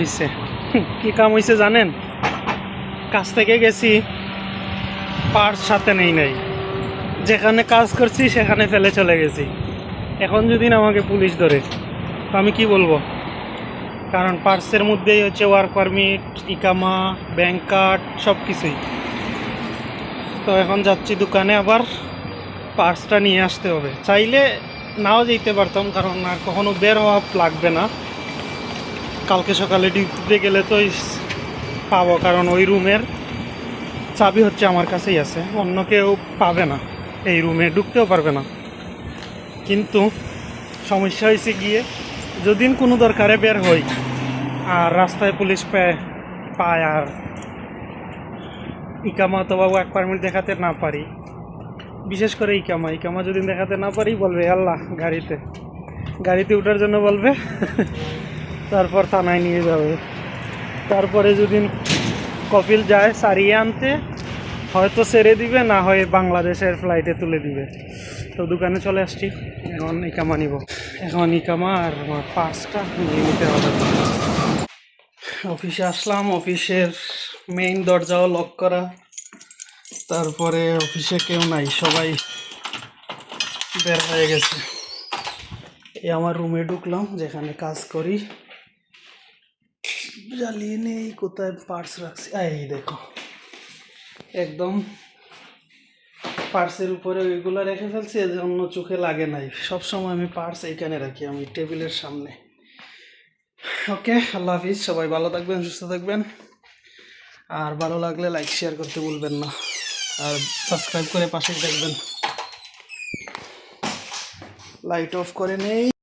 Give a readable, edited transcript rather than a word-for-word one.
হয়েছে। কি কাম হয়েছে জানেন? কাজ থেকে গেছি, পার্স সাথে নাই, যেখানে কাজ করছি সেখানে ফেলে চলে গেছি। এখন যদি না আমাকে পুলিশ ধরে তো আমি কি বলবো? কারণ পার্সের মধ্যেই হচ্ছে ওয়ার্ক পারমিট, ইকামা, ব্যাংক কার্ড সব কিছুই। তো এখন যাচ্ছি দোকানে, আবার পার্সটা নিয়ে আসতে হবে। চাইলে নাও যেতে পারতাম, কারণ আর কখনো বের হওয়া লাগবে না। কালকে সকালে ডিউটিতে গেলে তো পাবো, কারণ ওই রুমের চাবি হচ্ছে আমার কাছেই আছে, অন্য কেউ পাবে না, এই রুমে ঢুকতেও পারবে না। কিন্তু সমস্যা হয়েছে গিয়ে, যদি কোনো দরকারে বের হই আর রাস্তায় পুলিশ পায় আর ইকামা অথবা ওয়ার্ক পারমিট দেখাতে না পারি, বিশেষ করে ইকামা যদি দেখাতে না পারি, বলবে আল্লাহ গাড়িতে ওঠার জন্য বলবে, তারপর থানায় নিয়ে যাবে। তারপরে যদি কপিল যায় সারিয়ে আনতে, হয়তো ছেড়ে দিবে, না হয় বাংলাদেশের ফ্লাইটে তুলে দিবে। তো দোকানে চলে আসছি, এখন ইকামা নিব। এখন ইকামা আর আমার পার্সটা নিয়ে নিতে হবে। অফিসে আসলাম, অফিসের মেইন দরজাও লক করা। তারপরে অফিসে কেউ নাই, সবাই বের হয়ে গেছে। এই আমার রুমে ঢুকলাম, যেখানে কাজ করি। জ্বালিয়ে নেই, কোথায় পার্স রাখছি, এই দেখো, একদম পার্সের উপরে ওইগুলো রেখে ফেলছি, এর জন্য চোখে লাগে নাই। সবসময় আমি পার্স এইখানে রাখি, আমি টেবিলের সামনে। ওকে, আল্লাহ হাফিজ। সবাই ভালো থাকবেন, সুস্থ থাকবেন। আর ভালো লাগলে লাইক শেয়ার করতে ভুলবেন না, আর সাবস্ক্রাইব করে পাশে থাকবেন। লাইট অফ করে নেই।